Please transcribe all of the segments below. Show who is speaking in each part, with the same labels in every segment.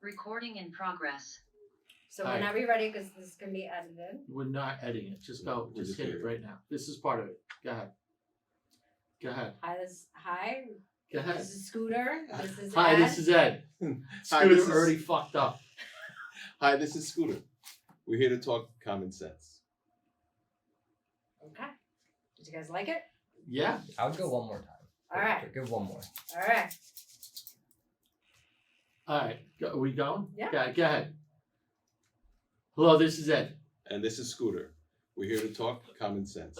Speaker 1: Recording in progress.
Speaker 2: So
Speaker 3: All right.
Speaker 2: whenever you're ready, because this can be edited.
Speaker 3: We're not editing it. Just go.
Speaker 4: We're
Speaker 3: Just
Speaker 4: just
Speaker 3: hit it
Speaker 4: doing it.
Speaker 3: right now. This is part of it. Go ahead. Go ahead.
Speaker 2: Hi.
Speaker 3: Go ahead.
Speaker 2: This is Scooter. This is
Speaker 3: Hi,
Speaker 2: Ed.
Speaker 3: this is Ed.
Speaker 4: Hi,
Speaker 3: Scooter
Speaker 4: this is-
Speaker 3: already fucked up.
Speaker 4: Hi, this is Scooter. We're here to talk common sense.
Speaker 2: Okay. Did you guys like it?
Speaker 3: Yeah.
Speaker 5: I'll go one more time.
Speaker 2: All right.
Speaker 5: Give one more.
Speaker 2: All right.
Speaker 3: All right. Are we going?
Speaker 2: Yeah.
Speaker 3: Go ahead. Hello, this is Ed.
Speaker 4: And this is Scooter. We're here to talk common sense.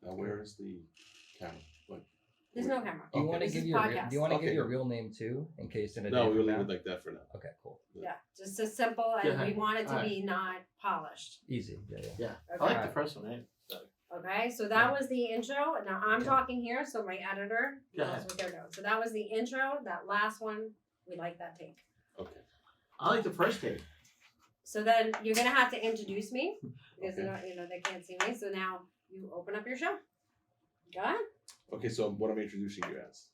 Speaker 4: Now, where is the camera? What?
Speaker 2: There's no camera.
Speaker 5: Do you
Speaker 4: Okay.
Speaker 5: want to
Speaker 2: This
Speaker 5: give
Speaker 2: is
Speaker 5: your
Speaker 2: podcast.
Speaker 5: do you want to
Speaker 4: Okay.
Speaker 5: give your real name too, in case in a
Speaker 4: No,
Speaker 5: day
Speaker 4: we'll
Speaker 5: from
Speaker 4: leave
Speaker 5: now?
Speaker 4: it like that for now.
Speaker 5: Okay, cool,
Speaker 2: Yeah. Just so simple, and
Speaker 3: Yeah.
Speaker 2: we want it to
Speaker 3: All right.
Speaker 2: be not polished.
Speaker 5: easy. Yeah.
Speaker 3: Yeah. I
Speaker 2: Okay.
Speaker 3: like the first one. Eh?
Speaker 2: Okay. So that was the intro. Now I'm talking here, so my editor
Speaker 3: Go
Speaker 2: knows
Speaker 3: ahead.
Speaker 2: what they're doing. So that was the intro. That last one, we like that take.
Speaker 4: Okay.
Speaker 3: I like the first take.
Speaker 2: So then you're gonna have to introduce me because
Speaker 4: Okay.
Speaker 2: they can't see me. So now you open up your show. Go ahead.
Speaker 4: Okay, so what am I introducing you as?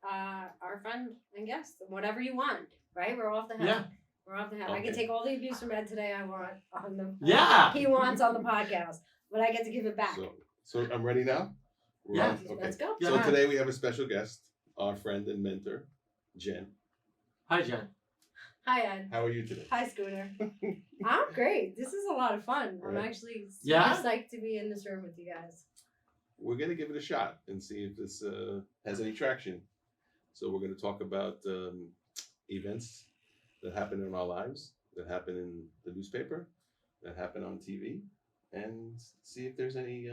Speaker 2: Our friend and guest, whatever you want. Right? We're off the head.
Speaker 3: Yeah.
Speaker 2: We're off the head. I can
Speaker 4: Okay.
Speaker 2: take all the abuse from Ed today. I want on the
Speaker 3: Yeah.
Speaker 2: he wants on the podcast, but I get to give it back.
Speaker 4: So I'm ready now? We're
Speaker 3: Yeah.
Speaker 4: on? Okay.
Speaker 2: Let's go.
Speaker 3: Yeah.
Speaker 4: So today we have a special guest, our friend and mentor, Jen.
Speaker 3: Hi, Jen.
Speaker 2: Hi Ed.
Speaker 4: How are you today?
Speaker 2: Hi Scooter. I'm great. This is a lot of fun. I'm
Speaker 4: Right.
Speaker 2: actually super
Speaker 3: Yeah?
Speaker 2: psyched to be in this room with you guys.
Speaker 4: We're going to give it a shot and see if this has any traction. So we're going to talk about events that happen in our lives, that happen in the newspaper, that happen on TV, and see if there's any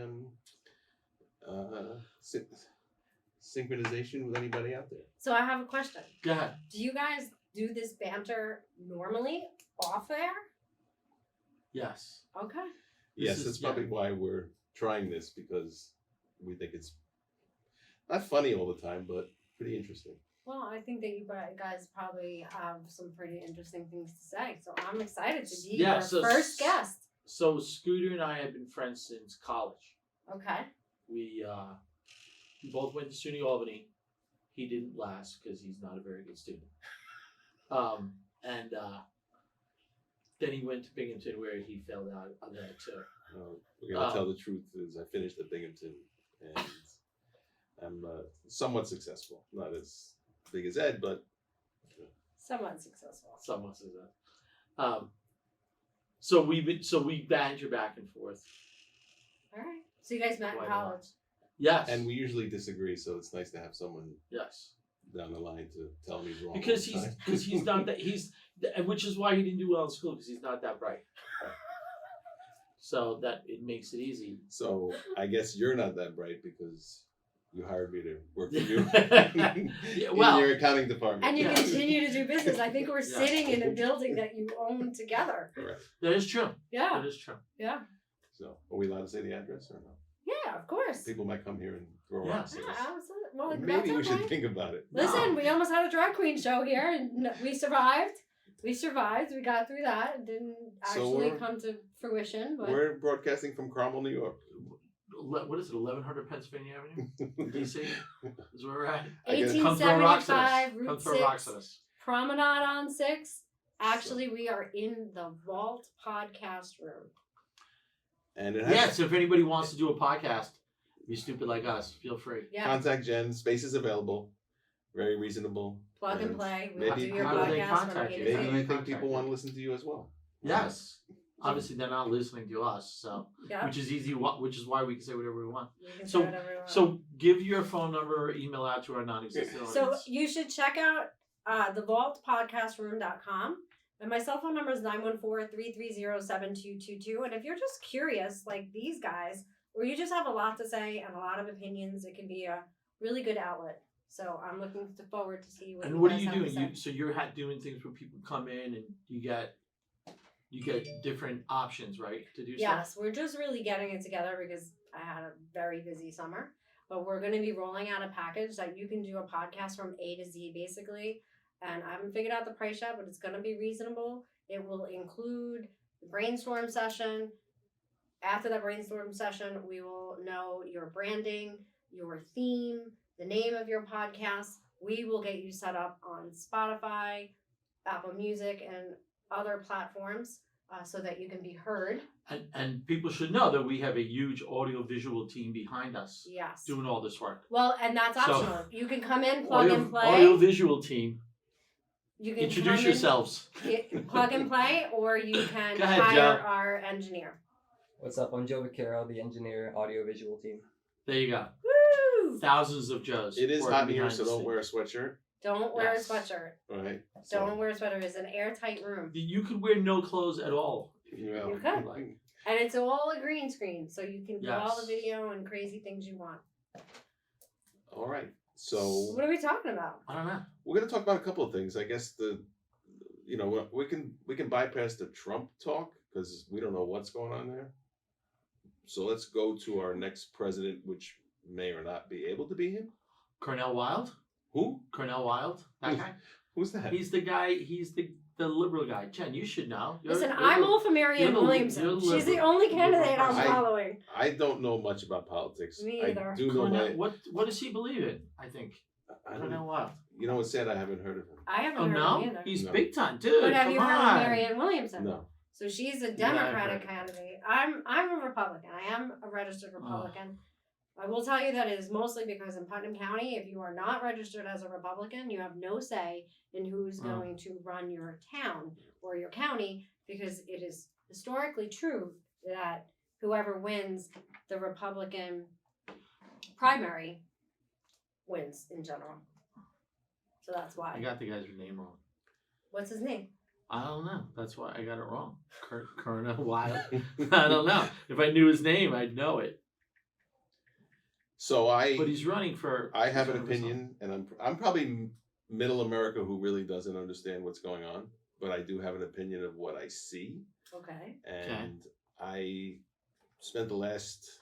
Speaker 4: synchronization with anybody out there.
Speaker 2: So I have a question.
Speaker 3: Go ahead.
Speaker 2: Do you guys do this banter normally off air?
Speaker 3: Yes.
Speaker 2: Okay.
Speaker 3: This
Speaker 4: Yes,
Speaker 3: is-
Speaker 4: that's probably why we're trying this, because we think it's not funny all the time, but pretty interesting.
Speaker 2: Well, I think that you guys probably have some pretty interesting things to say. So I'm excited to be
Speaker 3: Yeah,
Speaker 2: your
Speaker 3: so
Speaker 2: first guest.
Speaker 3: So Scooter and I have been friends since college.
Speaker 2: Okay.
Speaker 3: We both went to SUNY Albany. He didn't last because he's not a very good student. And then he went to Binghamton where he failed out on that too.
Speaker 4: We're going to tell the truth is I finished at Binghamton, and I'm somewhat successful. Not as big as Ed, but
Speaker 2: Somewhat successful.
Speaker 3: Someone says that. So we banter back and forth.
Speaker 2: All right. So you guys met in
Speaker 3: Quite a lot.
Speaker 2: college.
Speaker 3: Yes.
Speaker 4: and we usually disagree, so it's nice to have someone
Speaker 3: yes.
Speaker 4: down the line to tell me wrong.
Speaker 3: Because
Speaker 4: all the time.
Speaker 3: he's not that and which is why he didn't do well in school because he's not that bright. So that it makes it easy.
Speaker 4: So I guess you're not that bright because you hired me to work for you
Speaker 3: Yeah,
Speaker 4: in
Speaker 3: well,
Speaker 4: your accounting department.
Speaker 2: And you
Speaker 3: Yeah.
Speaker 2: continue to do business. I think we're
Speaker 3: Yeah.
Speaker 2: sitting in a building that you own together.
Speaker 4: Correct.
Speaker 3: that is true.
Speaker 2: Yeah.
Speaker 3: That is true.
Speaker 2: Yeah.
Speaker 4: So are we allowed to say the address or no?
Speaker 2: Yeah, of course.
Speaker 4: People might come here and throw
Speaker 3: Yeah.
Speaker 4: rocks at
Speaker 2: Yeah,
Speaker 4: us.
Speaker 2: absolutely. Well,
Speaker 4: Maybe
Speaker 2: that's
Speaker 4: we
Speaker 2: okay.
Speaker 4: should think about it.
Speaker 2: Listen,
Speaker 3: No.
Speaker 2: we almost had a drag queen show here, and we survived. We survived. We got through that. It didn't
Speaker 4: So
Speaker 2: actually
Speaker 4: we're-
Speaker 2: come to fruition, but
Speaker 4: We're broadcasting from Carmel, New York.
Speaker 3: What is it? 1100 Pennsylvania Avenue, DC. Is where we're at.
Speaker 4: I guess-
Speaker 3: Come throw rocks at us.
Speaker 2: 1875
Speaker 3: Come
Speaker 2: Route
Speaker 3: throw rocks
Speaker 2: 6
Speaker 3: at us.
Speaker 2: Promenade on 6. Actually, we are in the Vault podcast room.
Speaker 4: And it has
Speaker 3: Yeah. So if anybody wants to do a podcast, be stupid like us, feel free.
Speaker 2: Yeah,
Speaker 4: contact Jen. Space is available. Very reasonable.
Speaker 2: plug and
Speaker 4: and
Speaker 2: play. We
Speaker 4: maybe
Speaker 2: do your
Speaker 3: how do they
Speaker 2: podcast
Speaker 3: contact
Speaker 2: from
Speaker 3: you?
Speaker 2: 8 to
Speaker 4: Maybe
Speaker 2: 10.
Speaker 4: you think
Speaker 3: Contact
Speaker 4: people
Speaker 3: you.
Speaker 4: want to listen to you as well.
Speaker 3: Yes. Obviously, they're not listening to us, so
Speaker 2: Yeah,
Speaker 3: which is easy. Which is why we can say whatever we want.
Speaker 2: you can
Speaker 3: So-
Speaker 2: say whatever you want.
Speaker 3: So give your phone number or email out to our non-existent
Speaker 2: So
Speaker 3: audience.
Speaker 2: you should check out thevaultpodcastroom.com. And my cell phone number is 914-330-7222. And if you're just curious, like these guys, or you just have a lot to say and a lot of opinions, it can be a really good outlet. So I'm looking forward to see what
Speaker 3: And
Speaker 2: you
Speaker 3: what are
Speaker 2: guys
Speaker 3: you
Speaker 2: have to
Speaker 3: doing?
Speaker 2: say.
Speaker 3: So you're doing things where people come in and you get different options, right, to do stuff.
Speaker 2: Yes, we're just really getting it together because I had a very busy summer. But we're going to be rolling out a package that you can do a podcast from A to Z, basically. And I haven't figured out the price yet, but it's going to be reasonable. It will include the brainstorm session. After that brainstorm session, we will know your branding, your theme, the name of your podcast, we will get you set up on Spotify, Apple Music, and other platforms so that you can be heard.
Speaker 3: And people should know that we have a huge audio visual team behind us
Speaker 2: Yes.
Speaker 3: doing all this work.
Speaker 2: Well, and that's
Speaker 3: So-
Speaker 2: optional. You can come in, plug and play.
Speaker 3: Audio visual team.
Speaker 2: You can
Speaker 3: Introduce
Speaker 2: come
Speaker 3: yourselves.
Speaker 2: in, plug and play, or you can
Speaker 3: Go ahead,
Speaker 2: hire
Speaker 3: Joe.
Speaker 2: our engineer.
Speaker 5: What's up? I'm Joe Vaquero, the engineer, audio visual team.
Speaker 3: There you go.
Speaker 2: Woo!
Speaker 3: Thousands of Joes.
Speaker 4: It is
Speaker 3: working
Speaker 4: hot in here,
Speaker 3: behind
Speaker 4: so
Speaker 3: the
Speaker 4: don't
Speaker 3: scenes.
Speaker 4: wear a sweatshirt.
Speaker 2: Don't wear
Speaker 3: Yes.
Speaker 2: a sweatshirt.
Speaker 4: All right.
Speaker 2: Don't wear a sweater. It's an airtight room.
Speaker 3: You could wear no clothes at all.
Speaker 4: Yeah.
Speaker 2: You could.
Speaker 3: Like,
Speaker 2: And it's all a green screen, so you can do all the
Speaker 3: Yes.
Speaker 2: video and crazy things you want.
Speaker 4: All right. So
Speaker 2: What are we talking about?
Speaker 3: I don't know.
Speaker 4: we're going to talk about a couple of things. I guess we can bypass the Trump talk because we don't know what's going on there. So let's go to our next president, which may or not be able to be him.
Speaker 3: Cornell Wild?
Speaker 4: Who?
Speaker 3: Cornell Wild? That guy?
Speaker 4: Who's that?
Speaker 3: He's the guy, he's the liberal guy. Jen, you should know.
Speaker 2: Listen, I'm all for Marianne
Speaker 3: you're
Speaker 2: Williamson.
Speaker 3: you're
Speaker 2: She's the
Speaker 3: liberal.
Speaker 2: only candidate I'm
Speaker 4: I-
Speaker 2: following.
Speaker 4: I don't know much about politics.
Speaker 2: Me
Speaker 4: I
Speaker 2: either.
Speaker 4: do know
Speaker 3: Cornell,
Speaker 4: my.
Speaker 3: what does he believe in? I think.
Speaker 4: I don't
Speaker 3: Cornell
Speaker 4: know.
Speaker 3: Wild.
Speaker 4: You know what's sad? I haven't heard of him.
Speaker 2: I haven't
Speaker 3: Oh
Speaker 2: heard of
Speaker 3: no?
Speaker 2: him either.
Speaker 3: He's
Speaker 4: No.
Speaker 3: big time, dude.
Speaker 2: But have
Speaker 3: come
Speaker 2: you heard
Speaker 3: on.
Speaker 2: of Marianne Williamson?
Speaker 4: No.
Speaker 2: So she's a
Speaker 3: Yeah, I've
Speaker 2: Democratic
Speaker 3: heard.
Speaker 2: candidate. I'm a Republican. I am a registered Republican. I will tell you that it is mostly because in Putnam County, if you are not registered as a Republican, you have no say in who's
Speaker 3: Oh.
Speaker 2: going to run your town or your county, because it is historically true that whoever wins the Republican primary wins in general. So that's
Speaker 3: I
Speaker 2: why.
Speaker 3: got the guy's name wrong.
Speaker 2: What's his name?
Speaker 3: I don't know. That's why I got it wrong. Cornell Wild. I don't know. If I knew his name, I'd know it.
Speaker 4: So
Speaker 3: But he's running for.
Speaker 4: I have
Speaker 3: he's
Speaker 4: an
Speaker 3: running for
Speaker 4: opinion, and I'm probably middle America who really doesn't understand what's going on, but I do have an opinion of what I see,
Speaker 2: Okay.
Speaker 4: and I spent the last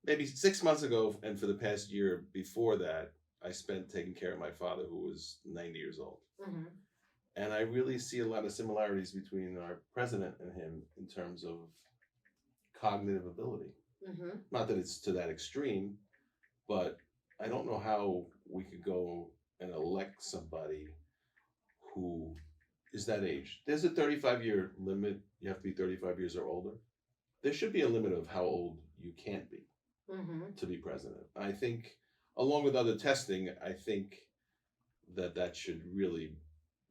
Speaker 4: maybe 6 months ago, and for the past year before that, I spent taking care of my father, who was 90 years old,
Speaker 2: Mm-hmm.
Speaker 4: and I really see a lot of similarities between our president and him in terms of cognitive ability.
Speaker 2: Mm-hmm.
Speaker 4: Not that it's to that extreme, but I don't know how we could go and elect somebody who is that age. There's a 35-year limit. You have to be 35 years or older. There should be a limit of how old you can't be
Speaker 2: Mm-hmm.
Speaker 4: to be president. I think, along with other testing, I think that should really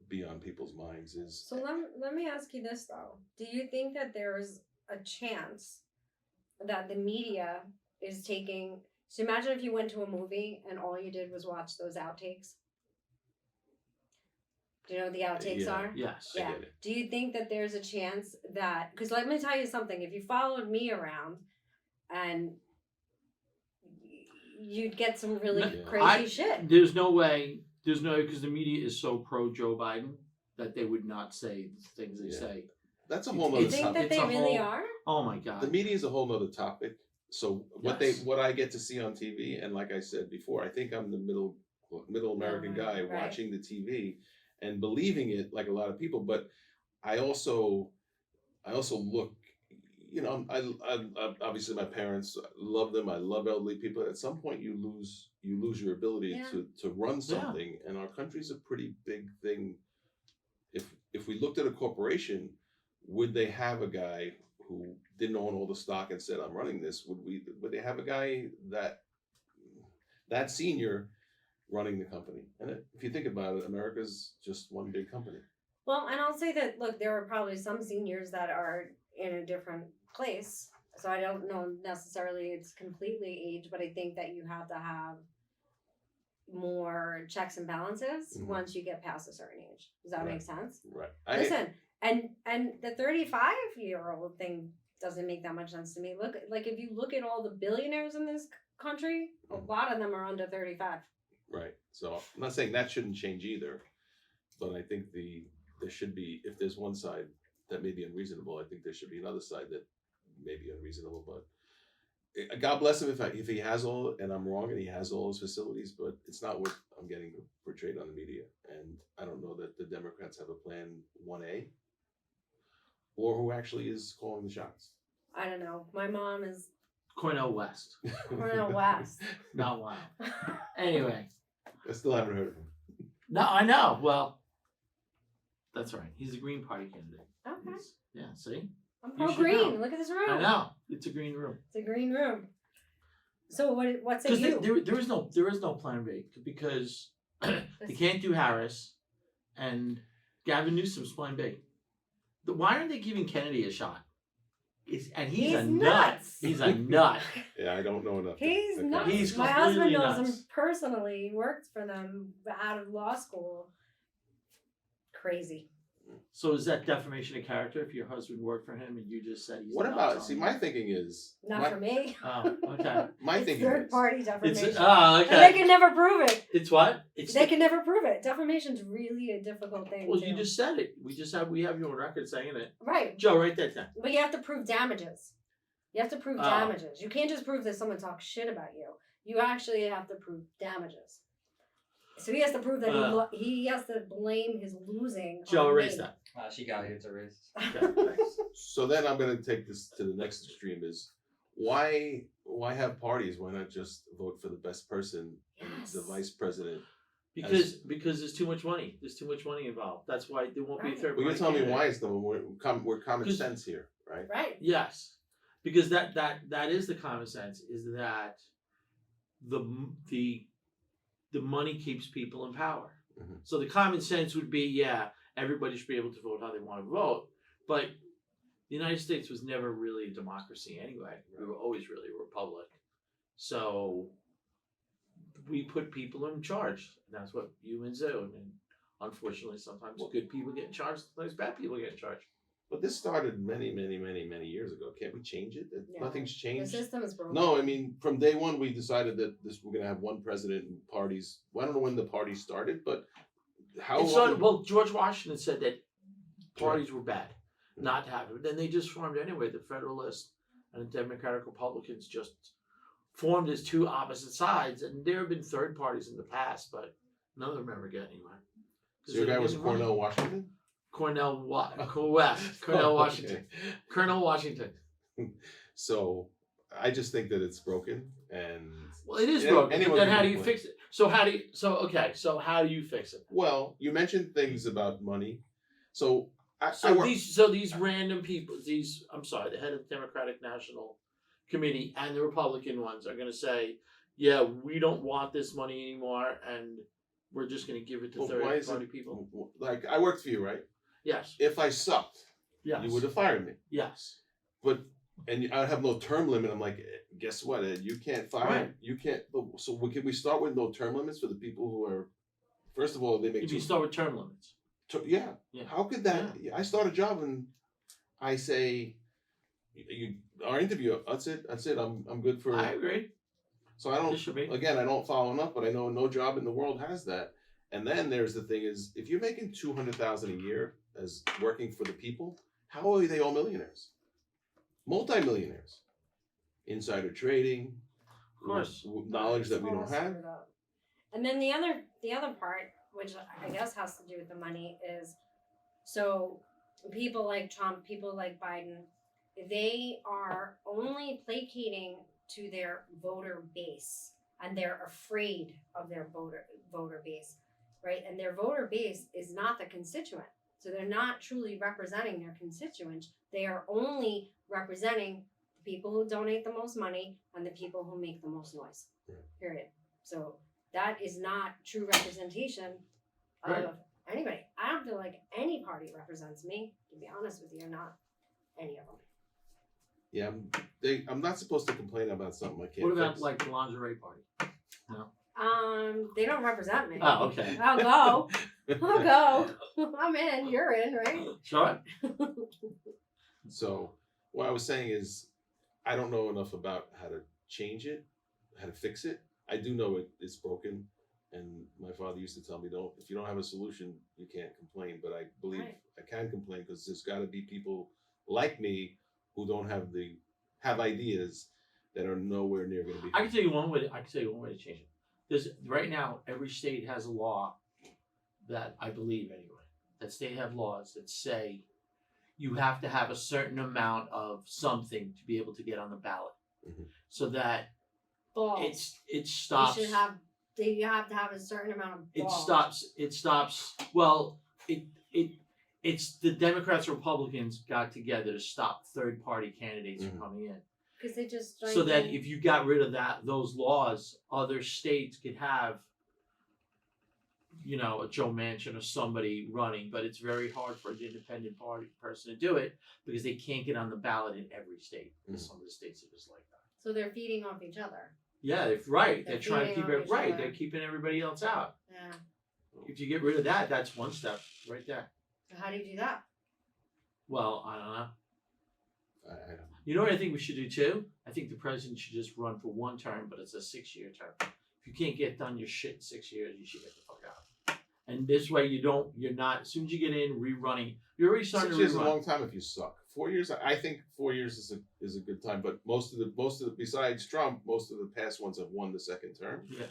Speaker 4: be on people's minds. Is
Speaker 2: So let me ask you this though. Do you think that there's a chance that the media is taking, so imagine if you went to a movie and all you did was watch those outtakes? Do you know what the outtakes
Speaker 4: Yeah.
Speaker 2: are?
Speaker 3: Yes.
Speaker 4: I
Speaker 2: Yeah.
Speaker 4: get it.
Speaker 2: Do you think that there's a chance that, because let me tell you something, if you followed me around and you'd get some really
Speaker 3: No,
Speaker 2: crazy
Speaker 3: I-
Speaker 2: shit.
Speaker 3: There's no way. There's no, because the media is so pro Joe Biden that they would not say the things they
Speaker 4: Yeah.
Speaker 3: say.
Speaker 4: That's a
Speaker 3: You
Speaker 4: whole
Speaker 2: You
Speaker 4: nother
Speaker 3: it's
Speaker 2: think
Speaker 4: topic.
Speaker 2: that
Speaker 3: It's
Speaker 2: they
Speaker 3: a
Speaker 2: really
Speaker 3: whole-
Speaker 2: are?
Speaker 3: Oh my God.
Speaker 4: The media is a whole nother topic. So
Speaker 3: Yes.
Speaker 4: what I get to see on TV, and like I said before, I think I'm the middle American guy
Speaker 2: Right.
Speaker 4: watching the TV and believing it like a lot of people. But I also look, you know, I obviously my parents love them. I love elderly people. At some point, you lose your ability
Speaker 2: Yeah.
Speaker 4: to run something, and our country's a pretty big thing. If we looked at a corporation, would they have a guy who didn't own all the stock and said, "I'm running this"? Would they have a guy that senior running the company? And if you think about it, America's just one big company.
Speaker 2: Well, and I'll say that, look, there are probably some seniors that are in a different place. So I don't know necessarily it's completely age, but I think that you have to have more checks and balances
Speaker 4: Mhm.
Speaker 2: once you get past a certain age. Does that
Speaker 4: Right.
Speaker 2: make sense?
Speaker 4: Right.
Speaker 2: Listen, and the 35-year-old thing doesn't make that much sense to me. Look, like if you look at all the billionaires in this country, a
Speaker 4: Mhm.
Speaker 2: lot of them are under 35.
Speaker 4: Right. So I'm not saying that shouldn't change either, but I think there should be, if there's one side that may be unreasonable, I think there should be another side that may be unreasonable. But God bless him if he has all, and I'm wrong, and he has all his facilities, but it's not what I'm getting portrayed on the media. And I don't know that the Democrats have a plan 1A, or who actually is calling the shots.
Speaker 2: I don't know. My mom is
Speaker 3: Cornell West.
Speaker 2: Cornel West.
Speaker 3: Not Wild. Anyway,
Speaker 4: I still haven't heard of him.
Speaker 3: No, I know. Well, that's right. He's a Green Party candidate.
Speaker 2: Okay.
Speaker 3: Yeah, see?
Speaker 2: I'm
Speaker 3: You
Speaker 2: pro
Speaker 3: should
Speaker 2: green.
Speaker 3: know.
Speaker 2: Look at this room.
Speaker 3: I know. It's a green room.
Speaker 2: It's a green room. So what's it
Speaker 3: Because
Speaker 2: you?
Speaker 3: there is no plan B because they can't do Harris and Gavin Newsom's plan B. Why aren't they giving Kennedy a shot? He's a nut.
Speaker 2: nuts.
Speaker 3: He's a nut.
Speaker 4: Yeah, I don't know enough.
Speaker 2: He's
Speaker 4: Okay.
Speaker 2: nuts.
Speaker 3: He's
Speaker 2: My husband
Speaker 3: completely
Speaker 2: knows him
Speaker 3: nuts.
Speaker 2: personally. He worked for them out of law school. Crazy.
Speaker 3: So is that defamation of character if your husband worked for him and you just said he's
Speaker 4: What
Speaker 3: nuts
Speaker 4: about?
Speaker 3: on
Speaker 4: See,
Speaker 3: him?
Speaker 4: my thinking is.
Speaker 2: Not for me.
Speaker 3: Oh, okay.
Speaker 4: My
Speaker 2: It's
Speaker 4: thinking
Speaker 2: third
Speaker 4: is.
Speaker 2: party
Speaker 3: It's
Speaker 2: defamation.
Speaker 3: okay.
Speaker 2: And they can never prove it.
Speaker 3: It's what? It's
Speaker 2: They can never prove it. Defamation's really a difficult thing.
Speaker 3: well,
Speaker 2: to
Speaker 3: you just said it. We have you on record saying it.
Speaker 2: right.
Speaker 3: Joe, write that down.
Speaker 2: But you have to prove damages. You have to prove
Speaker 3: Oh.
Speaker 2: damages. You can't just prove that someone talks shit about you. You actually have to prove damages. So he has to prove that he has to blame his losing.
Speaker 3: Joe,
Speaker 2: on
Speaker 3: erase
Speaker 2: me.
Speaker 3: that.
Speaker 5: She got it. It's erased.
Speaker 3: Okay, thanks.
Speaker 4: So then I'm going to take this to the next extreme. Is why have parties? Why not just vote for the best person,
Speaker 2: Yes.
Speaker 4: the vice president?
Speaker 3: Because there's too much money. There's too much money involved. That's why there won't be a
Speaker 2: Right.
Speaker 3: third
Speaker 4: Well,
Speaker 3: party.
Speaker 4: you're telling me
Speaker 3: candidate.
Speaker 4: why is though we're common
Speaker 3: 'Cause-
Speaker 4: sense here, right?
Speaker 2: Right.
Speaker 3: Yes, because that is the common sense. Is that the money keeps people in power.
Speaker 4: Mhm.
Speaker 3: So the common sense would be, yeah, everybody should be able to vote how they want to vote. But the United States was never really a democracy anyway. We were always really a republic. So we put people in charge. That's what humans do. And unfortunately, sometimes good people get in charge. Sometimes bad people get in charge.
Speaker 4: But this started many years ago. Can't we change it?
Speaker 2: Yeah.
Speaker 4: Nothing's
Speaker 2: The
Speaker 4: changed.
Speaker 2: system is broken.
Speaker 4: No, I mean from day one we decided that we're going to have one president and parties. Well, I don't know when the party started, but how?
Speaker 3: It started,
Speaker 4: often-
Speaker 3: well, George Washington said that parties were bad, not to have it. Then they just formed anyway. The Federalists and the Democratic Republicans just formed as two opposite sides. And there have been third parties in the past, but none of them ever get anywhere.
Speaker 4: So your guy was Cornell Washington.
Speaker 3: Cornell
Speaker 4: Oh,
Speaker 3: Washington.
Speaker 4: okay.
Speaker 3: Colonel Washington.
Speaker 4: So I just think that it's broken, and
Speaker 3: Well, it is
Speaker 4: Yeah,
Speaker 3: broken.
Speaker 4: anyone
Speaker 3: Then
Speaker 4: can
Speaker 3: how do you
Speaker 4: complain.
Speaker 3: fix it? So how do you fix it?
Speaker 4: well, you mentioned things about money, so I
Speaker 3: So
Speaker 4: work.
Speaker 3: these random people, the head of the Democratic National Committee and the Republican ones are going to say, yeah, we don't want this money anymore, and we're just going to give it to
Speaker 4: Well,
Speaker 3: third
Speaker 4: why is
Speaker 3: party
Speaker 4: it-
Speaker 3: people.
Speaker 4: Like I worked for you, right?
Speaker 3: Yes,
Speaker 4: If I sucked,
Speaker 3: yes,
Speaker 4: you would have fired me.
Speaker 3: yes.
Speaker 4: And I have no term limit. I'm like, guess what, Ed? You can't fire.
Speaker 3: Right.
Speaker 4: You can't. So can we start with no term limits for the people who are? First of all, they make
Speaker 3: If you
Speaker 4: two.
Speaker 3: start with term limits,
Speaker 4: Yeah.
Speaker 3: Yeah.
Speaker 4: How could that? I start a job and I say, our interview. That's it. I'm good for.
Speaker 3: I agree.
Speaker 4: So I
Speaker 3: This
Speaker 4: don't.
Speaker 3: should be.
Speaker 4: Again, I don't follow enough, but I know no job in the world has that. And then there's the thing is, if you're making $200,000 a year as working for the people, how are they all millionaires? Multi-millionaires, insider trading,
Speaker 3: Of course.
Speaker 4: knowledge that we
Speaker 2: All
Speaker 4: don't have.
Speaker 2: screwed up. And then the other part, which I guess has to do with the money, is so people like Trump, people like Biden, they are only placating to their voter base, and they're afraid of their voter base, right? And their voter base is not the constituent. So they're not truly representing their constituents. They are only representing the people who donate the most money and the people who make the most noise.
Speaker 4: Right.
Speaker 2: Period. So that is not true representation of
Speaker 3: Right.
Speaker 2: anybody. I don't feel like any party represents me, to be honest with you, not any of them.
Speaker 4: Yeah, I'm not supposed to complain about something I can't
Speaker 3: What about
Speaker 4: fix.
Speaker 3: like the lingerie party?
Speaker 2: They don't represent me.
Speaker 3: Oh, okay.
Speaker 2: I'll go. I'll go. I'm in. You're in, right?
Speaker 3: Sure.
Speaker 4: So what I was saying is, I don't know enough about how to change it, how to fix it. I do know it's broken, and my father used to tell me, if you don't have a solution, you can't complain. But I believe
Speaker 2: Right.
Speaker 4: I can complain because there's got to be people like me who don't have ideas that are nowhere near going to be.
Speaker 3: I can tell you one way. I can tell you one way to change it. There's right now every state has a law that I believe anyway. That state have laws that say you have to have a certain amount of something to be able to get on the ballot,
Speaker 4: Mhm.
Speaker 3: so that
Speaker 2: Balls.
Speaker 3: it stops.
Speaker 2: You should have you have to have a certain amount of
Speaker 3: It
Speaker 2: balls.
Speaker 3: stops. Well, it's the Democrats and Republicans got together to stop third party candidates from coming in.
Speaker 2: Because they just
Speaker 3: So that
Speaker 2: strengthen-
Speaker 3: if you got rid of those laws, other states could have, a Joe Manchin or somebody running, but it's very hard for an independent party person to do it because they can't get on the ballot in every state. Some of the states are just like that.
Speaker 2: So they're feeding off each other.
Speaker 3: Yeah, right.
Speaker 2: They're
Speaker 3: They're trying to
Speaker 2: feeding
Speaker 3: keep
Speaker 2: off
Speaker 3: it
Speaker 2: each
Speaker 3: right.
Speaker 2: other.
Speaker 3: They're keeping everybody else out.
Speaker 2: Yeah.
Speaker 3: If you get rid of that, that's one step right there.
Speaker 2: So how do you do that?
Speaker 3: Well, I don't know.
Speaker 4: I don't know.
Speaker 3: You know what I think we should do too? I think the president should just run for one term, but it's a 6-year term. If you can't get done your shit in 6 years, you should get the fuck out. And this way you're not, as soon as you get in, rerunning, you're already starting
Speaker 4: 6
Speaker 3: to
Speaker 4: years is a
Speaker 3: rerun.
Speaker 4: long time if you suck. 4 years, I think 4 years is a good time. But most of the besides Trump, most of the past ones have won the second term.
Speaker 3: Yeah.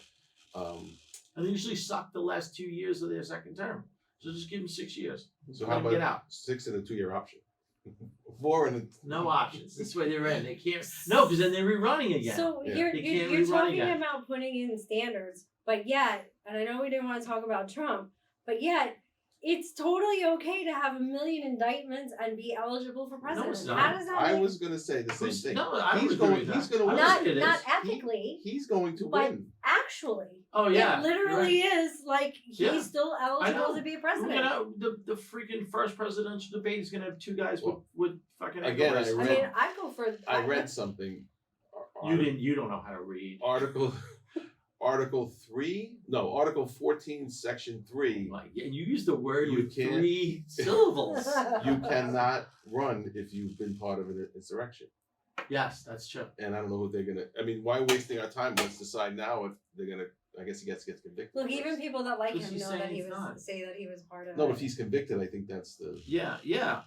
Speaker 4: Um,
Speaker 3: And they usually suck the last 2 years of their second term. So just give them 6 years.
Speaker 4: so
Speaker 3: Let
Speaker 4: how
Speaker 3: them
Speaker 4: about
Speaker 3: get out?
Speaker 4: 6 and a 2-year option? 4 and a
Speaker 3: No options. This way they're in. They can't. No, because then they're rerunning again.
Speaker 2: So
Speaker 4: Yeah.
Speaker 2: you're
Speaker 3: They can't
Speaker 2: you're
Speaker 3: rerun
Speaker 2: talking
Speaker 3: again.
Speaker 2: about putting in standards, but yet, and I know we didn't want to talk about Trump, but yet it's totally okay to have 1 million indictments and be eligible for president.
Speaker 3: it's not.
Speaker 2: How does that
Speaker 4: I
Speaker 2: make
Speaker 4: was gonna say the same
Speaker 3: Who's-
Speaker 4: thing.
Speaker 3: No, I don't
Speaker 4: He's
Speaker 3: agree
Speaker 4: going.
Speaker 3: with that.
Speaker 4: He's going to
Speaker 3: I
Speaker 4: win.
Speaker 3: don't
Speaker 2: not
Speaker 3: think it
Speaker 2: not
Speaker 3: is.
Speaker 2: ethically,
Speaker 4: He's going to
Speaker 2: but
Speaker 4: win.
Speaker 2: actually.
Speaker 3: Oh yeah.
Speaker 2: It literally is like he's
Speaker 3: Yeah.
Speaker 2: still eligible
Speaker 3: know.
Speaker 2: to be a
Speaker 3: We're
Speaker 2: president.
Speaker 3: gonna the freaking first presidential debate is gonna have two guys
Speaker 4: Well,
Speaker 3: with fucking
Speaker 4: again,
Speaker 3: echoes.
Speaker 4: I
Speaker 2: I
Speaker 4: read-
Speaker 2: mean, I go for.
Speaker 4: I read something.
Speaker 3: You don't know how to read.
Speaker 4: Article 14, Section 3.
Speaker 3: Like, yeah, you use the word
Speaker 4: You
Speaker 3: with
Speaker 4: can't-
Speaker 3: 3 syllables.
Speaker 4: You cannot run if you've been part of an insurrection.
Speaker 3: Yes, that's true.
Speaker 4: And I don't know who they're gonna. I mean, why wasting our time? Let's decide now if they're gonna. I guess he gets convicted.
Speaker 2: Look, even
Speaker 4: first.
Speaker 2: people that like
Speaker 3: Because
Speaker 2: him
Speaker 3: he's
Speaker 2: know that
Speaker 3: saying
Speaker 2: he
Speaker 3: he's
Speaker 2: was
Speaker 3: not.
Speaker 2: say that he was part of
Speaker 4: No,
Speaker 2: it.
Speaker 4: if he's convicted, I think that's the.
Speaker 3: Yeah.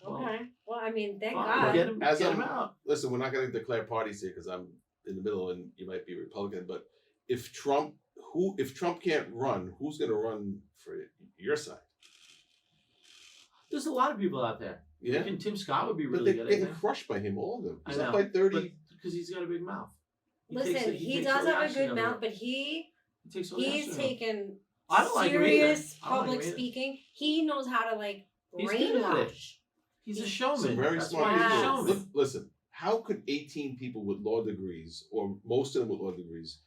Speaker 3: Well,
Speaker 2: Okay. Well, I mean, thank
Speaker 3: fine,
Speaker 2: God.
Speaker 3: Get him,
Speaker 4: As
Speaker 3: get
Speaker 4: I'm-
Speaker 3: him out.
Speaker 4: Listen, we're not going to declare parties here because I'm in the middle and you might be Republican. But if Trump can't run, who's going to run for your side?
Speaker 3: There's a lot of people out there.
Speaker 4: Yeah,
Speaker 3: Freaking Tim Scott would be
Speaker 4: but
Speaker 3: really
Speaker 4: they're
Speaker 3: good. I
Speaker 4: getting
Speaker 3: think.
Speaker 4: crushed by him, all of them.
Speaker 3: I
Speaker 4: He's
Speaker 3: know,
Speaker 4: up by 30.
Speaker 3: because he's got a big mouth.
Speaker 2: Listen, he
Speaker 3: takes
Speaker 2: does
Speaker 3: the
Speaker 2: have a
Speaker 3: reaction
Speaker 2: good
Speaker 3: of
Speaker 2: mouth,
Speaker 3: it.
Speaker 2: but he
Speaker 3: He takes the
Speaker 2: he's
Speaker 3: reaction of it.
Speaker 2: taken
Speaker 3: I don't like him either.
Speaker 2: serious
Speaker 3: I don't like
Speaker 2: public
Speaker 3: him either.
Speaker 2: speaking. He knows how to like
Speaker 3: He's good at it.
Speaker 2: brainwash.
Speaker 3: He's a
Speaker 2: He's
Speaker 3: showman.
Speaker 4: Some very
Speaker 3: That's
Speaker 4: smart
Speaker 3: why he's a
Speaker 2: Yes.
Speaker 4: people.
Speaker 3: showman.
Speaker 4: Look, listen, how could 18 people with law degrees, or most of them with law degrees,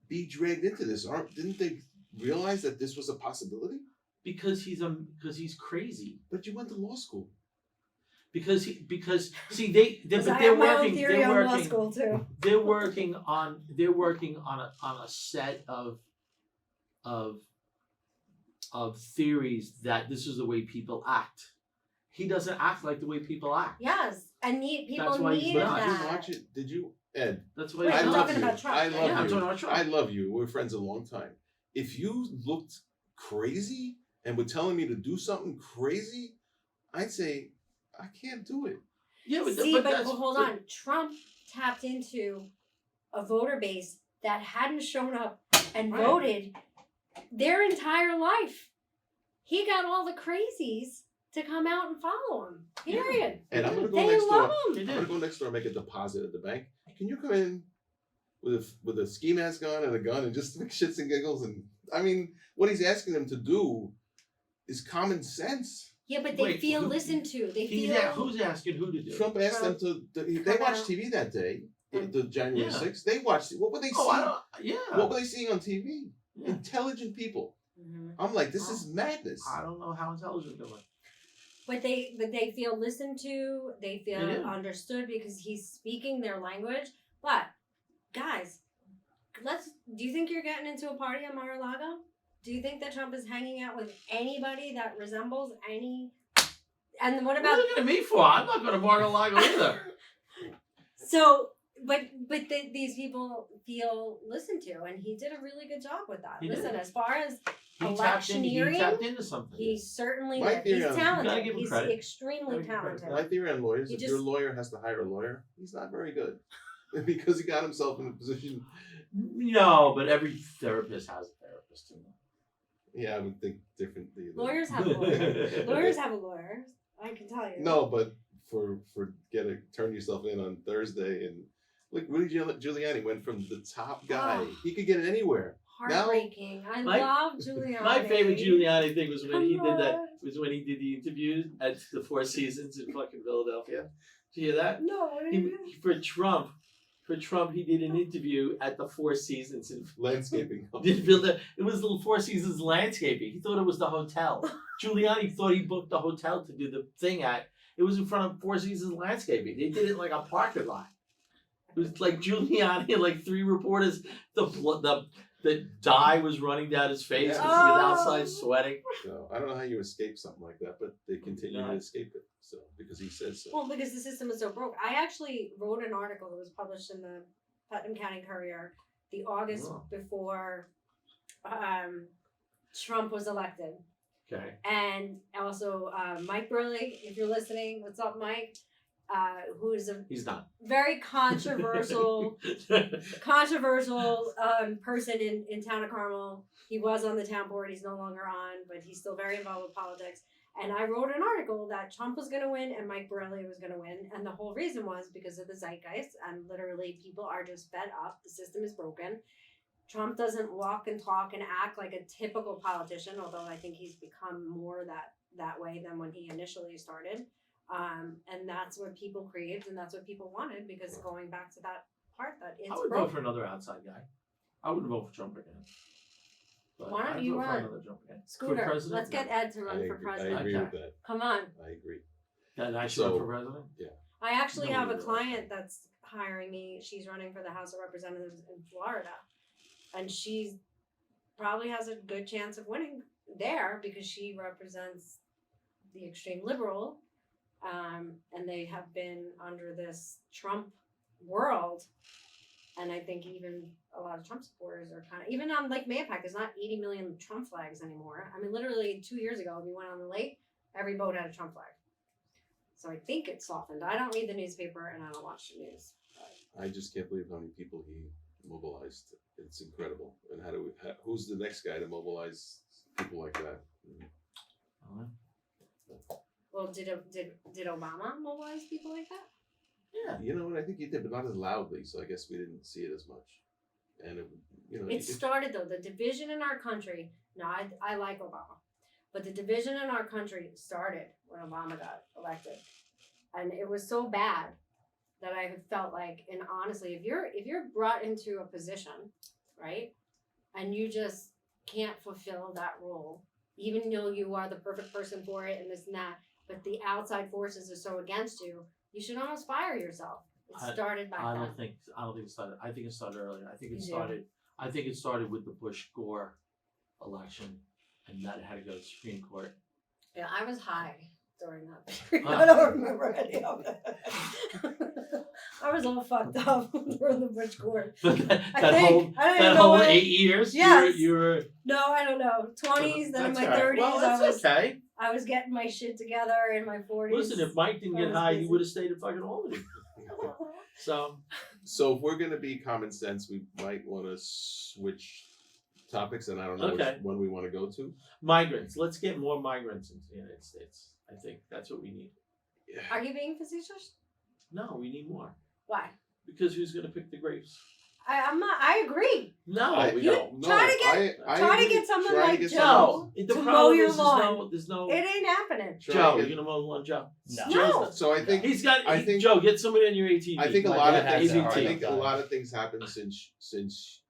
Speaker 4: be dragged into this? Didn't they realize that this was a possibility?
Speaker 3: Because he's crazy.
Speaker 4: But you went to law school.
Speaker 3: Because see
Speaker 2: Because
Speaker 3: but
Speaker 2: I
Speaker 3: they're
Speaker 2: have my own
Speaker 3: working
Speaker 2: theory
Speaker 3: they're
Speaker 2: on law
Speaker 3: working
Speaker 2: school too.
Speaker 3: they're working on a set of theories that this is the way people act. He doesn't act like the way people act.
Speaker 2: Yes, and people
Speaker 3: That's why he's
Speaker 2: needed
Speaker 3: not.
Speaker 4: Did you
Speaker 2: that.
Speaker 4: watch it? Did you, Ed?
Speaker 3: That's why
Speaker 2: Wait,
Speaker 3: he's
Speaker 2: I'm
Speaker 3: not.
Speaker 2: talking about Trump.
Speaker 4: I
Speaker 2: Yeah,
Speaker 4: love
Speaker 3: I'm
Speaker 4: you.
Speaker 3: talking about Trump.
Speaker 4: I love you. We're friends a long time. If you looked crazy and were telling me to do something crazy, I'd say I can't do it.
Speaker 3: Yeah, but,
Speaker 2: See, but
Speaker 3: that's,
Speaker 2: hold on. Trump tapped into a voter base that hadn't shown up and
Speaker 3: Right.
Speaker 2: voted their entire life. He got all the crazies to come out and follow him.
Speaker 3: Yeah.
Speaker 2: Period.
Speaker 4: And I'm gonna go
Speaker 2: They
Speaker 4: next
Speaker 2: love
Speaker 4: door.
Speaker 2: him.
Speaker 3: They
Speaker 4: I'm
Speaker 3: did.
Speaker 4: gonna go next door and make a deposit at the bank. Can you come in with a ski mask on and a gun and just make shits and giggles? And I mean, what he's asking them to do is common sense.
Speaker 2: Yeah, but they
Speaker 3: Wait,
Speaker 2: feel
Speaker 3: who-
Speaker 2: listened to. They
Speaker 3: He's
Speaker 2: feel.
Speaker 3: who's asking who to do it?
Speaker 4: Trump asked them to. They
Speaker 2: come
Speaker 4: watched
Speaker 2: out
Speaker 4: TV that day,
Speaker 2: and-
Speaker 4: the January
Speaker 3: Yeah.
Speaker 4: 6th. They watched. What were they
Speaker 3: Oh, I
Speaker 4: seeing?
Speaker 3: don't. Yeah.
Speaker 4: What were they seeing on TV?
Speaker 3: Yeah.
Speaker 4: Intelligent people.
Speaker 2: Mhm.
Speaker 4: I'm like, this is madness.
Speaker 3: I don't know how intelligent they were.
Speaker 2: But they feel listened to. They feel
Speaker 3: They do.
Speaker 2: understood because he's speaking their language. But guys, do you think you're getting into a party at Mar-a-Lago? Do you think that Trump is hanging out with anybody that resembles any? And what
Speaker 3: What
Speaker 2: about
Speaker 3: are you looking at me for? I'm not going to Mar-a-Lago either.
Speaker 2: so? But these people feel listened to, and he did a really good job with that.
Speaker 3: He
Speaker 2: Listen,
Speaker 3: did.
Speaker 2: as far as
Speaker 3: He
Speaker 2: Electioneering?
Speaker 3: tapped into something.
Speaker 2: he certainly
Speaker 4: My
Speaker 2: did. He's
Speaker 4: theory on-
Speaker 3: You gotta
Speaker 2: talented.
Speaker 3: give him
Speaker 2: He's
Speaker 3: credit.
Speaker 2: extremely
Speaker 3: Gotta give him credit.
Speaker 2: talented.
Speaker 4: My theory on lawyers:
Speaker 2: You
Speaker 4: if your
Speaker 2: just-
Speaker 4: lawyer has to hire a lawyer, he's not very good because he got himself in a position.
Speaker 3: No, but every therapist has a therapist. You know?
Speaker 4: Yeah, I would think differently. than-
Speaker 2: Lawyers have lawyers. Lawyers have a lawyer. I can tell you.
Speaker 4: No, but for turn yourself in on Thursday and look, Rudy Giuliani went from the top guy.
Speaker 2: Oh.
Speaker 4: He could get it anywhere.
Speaker 2: heartbreaking. I
Speaker 3: My-
Speaker 2: love Giuliani.
Speaker 3: My favorite Giuliani thing was when he
Speaker 2: Come
Speaker 3: did that.
Speaker 2: on.
Speaker 3: Was when he did the interviews at the Four Seasons in fucking Philadelphia. Did you hear that?
Speaker 2: No, what did
Speaker 3: He,
Speaker 2: you do?
Speaker 3: for Trump, he did an interview at the Four Seasons in
Speaker 4: Landscaping.
Speaker 3: did build a, it was the Four Seasons landscaping. He thought it was the hotel. Giuliani thought he booked the hotel to do the thing at. It was in front of Four Seasons landscaping. They did it like a parking lot. It was like Giuliani and like three reporters. The dye was running down his face
Speaker 4: Yeah.
Speaker 3: because he was
Speaker 2: Oh.
Speaker 3: outside sweating.
Speaker 4: So I don't know how you escape something like that, but they continue to escape it. So because he says so.
Speaker 2: Well, because the system is so broke. I actually wrote an article that was published in the Putnam County Courier the August
Speaker 3: Oh.
Speaker 2: before Trump was elected.
Speaker 3: Okay.
Speaker 2: And also Mike Burley, if you're listening, what's up, Mike? Who is a
Speaker 3: He's not.
Speaker 2: very controversial person in town of Carmel. He was on the town board. He's no longer on, but he's still very involved with politics. And I wrote an article that Trump was going to win and Mike Borelli was going to win. And the whole reason was because of the zeitgeist. And literally, people are just fed up. The system is broken. Trump doesn't walk and talk and act like a typical politician, although I think he's become more that way than when he initially started. And that's what people craved and that's what people wanted, because going back to that part that it's
Speaker 3: I would vote
Speaker 2: broken.
Speaker 3: for another outside guy. I wouldn't vote for Trump again. But
Speaker 2: Why don't
Speaker 3: I'd
Speaker 2: you
Speaker 3: vote for
Speaker 2: run?
Speaker 3: another Trump again. For
Speaker 2: Scooter,
Speaker 3: president?
Speaker 2: let's get Ed to run for
Speaker 4: I
Speaker 2: president.
Speaker 4: agree
Speaker 3: Okay.
Speaker 4: with that.
Speaker 2: Come on.
Speaker 4: I agree.
Speaker 3: That I should
Speaker 4: So-
Speaker 3: run for president?
Speaker 2: I actually
Speaker 3: No,
Speaker 2: have
Speaker 3: you
Speaker 2: a
Speaker 3: don't.
Speaker 2: client that's hiring me. She's running for the House of Representatives in Florida. And she probably has a good chance of winning there because she represents the extreme liberal. And they have been under this Trump world. And I think even a lot of Trump supporters are kind of, even on Lake Mayapack, there's not 80 million Trump flags anymore. I mean, literally 2 years ago, if you went on the lake, every boat had a Trump flag. So I think it's softened. I don't read the newspaper and I don't watch the news.
Speaker 4: I just can't believe how many people he mobilized. It's incredible. And who's the next guy to mobilize people like that?
Speaker 2: Well, did Obama mobilize people like that?
Speaker 3: Yeah.
Speaker 4: You know what? I think he did, but not as loudly. So I guess we didn't see it as much. And
Speaker 2: It started though, the division in our country. No, I like Obama, but the division in our country started when Obama got elected, and it was so bad that I felt like, and honestly, if you're brought into a position, right, and you just can't fulfill that role, even though you are the perfect person for it and this and that, but the outside forces are so against you, you should almost fire yourself. It started back
Speaker 3: I
Speaker 2: then.
Speaker 3: don't think it started. I think it started earlier. I think
Speaker 2: You
Speaker 3: it
Speaker 2: do?
Speaker 3: started. I think it started with the Bush Gore election, and that had to go to the Supreme Court.
Speaker 2: Yeah, I was high during that period.
Speaker 3: Wow.
Speaker 2: I don't remember any of it. I was all fucked up during the Bush Court.
Speaker 3: But
Speaker 2: I
Speaker 3: that
Speaker 2: think
Speaker 3: whole
Speaker 2: I don't even
Speaker 3: that
Speaker 2: know
Speaker 3: whole
Speaker 2: what-
Speaker 3: 8 years.
Speaker 2: Yes.
Speaker 3: You were.
Speaker 2: No, I don't know. 20s, then in
Speaker 3: That's
Speaker 2: my
Speaker 3: all right.
Speaker 2: 30s,
Speaker 3: Well, that's okay.
Speaker 2: I was getting my shit together in my 40s.
Speaker 3: Listen, if Mike didn't
Speaker 2: I
Speaker 3: get
Speaker 2: was
Speaker 3: high,
Speaker 2: busy.
Speaker 3: he would have stayed at fucking Albany. So
Speaker 4: So if we're gonna be common sense, we might want to switch topics, and I don't know
Speaker 3: Okay.
Speaker 4: which one we want to go to.
Speaker 3: migrants. Let's get more migrants into the United States. I think that's what we need.
Speaker 2: Are you being facetious?
Speaker 3: No, we need more.
Speaker 2: Why?
Speaker 3: Because who's going to pick the grapes?
Speaker 2: I'm not. I agree.
Speaker 3: No,
Speaker 4: I-
Speaker 3: we
Speaker 2: You
Speaker 3: don't.
Speaker 2: try to get-
Speaker 4: I
Speaker 2: try to
Speaker 4: agree.
Speaker 2: get someone
Speaker 4: Try to
Speaker 2: like
Speaker 4: get
Speaker 2: Joe.
Speaker 4: someone-
Speaker 3: The
Speaker 2: To mow
Speaker 3: problem
Speaker 2: your
Speaker 3: is
Speaker 2: lawn.
Speaker 3: there's no.
Speaker 2: It ain't happening.
Speaker 4: Try
Speaker 3: Joe,
Speaker 4: to
Speaker 3: you're
Speaker 4: get-
Speaker 3: gonna mow the lawn, Joe.
Speaker 5: No.
Speaker 2: No.
Speaker 4: So I think
Speaker 3: He's got.
Speaker 4: I think-
Speaker 3: Joe, get somebody on your ATV.
Speaker 4: I think a
Speaker 5: My
Speaker 4: lot of
Speaker 5: dad has
Speaker 4: things.
Speaker 5: a
Speaker 4: I
Speaker 5: hard
Speaker 4: think a
Speaker 5: time.
Speaker 4: lot of things happened since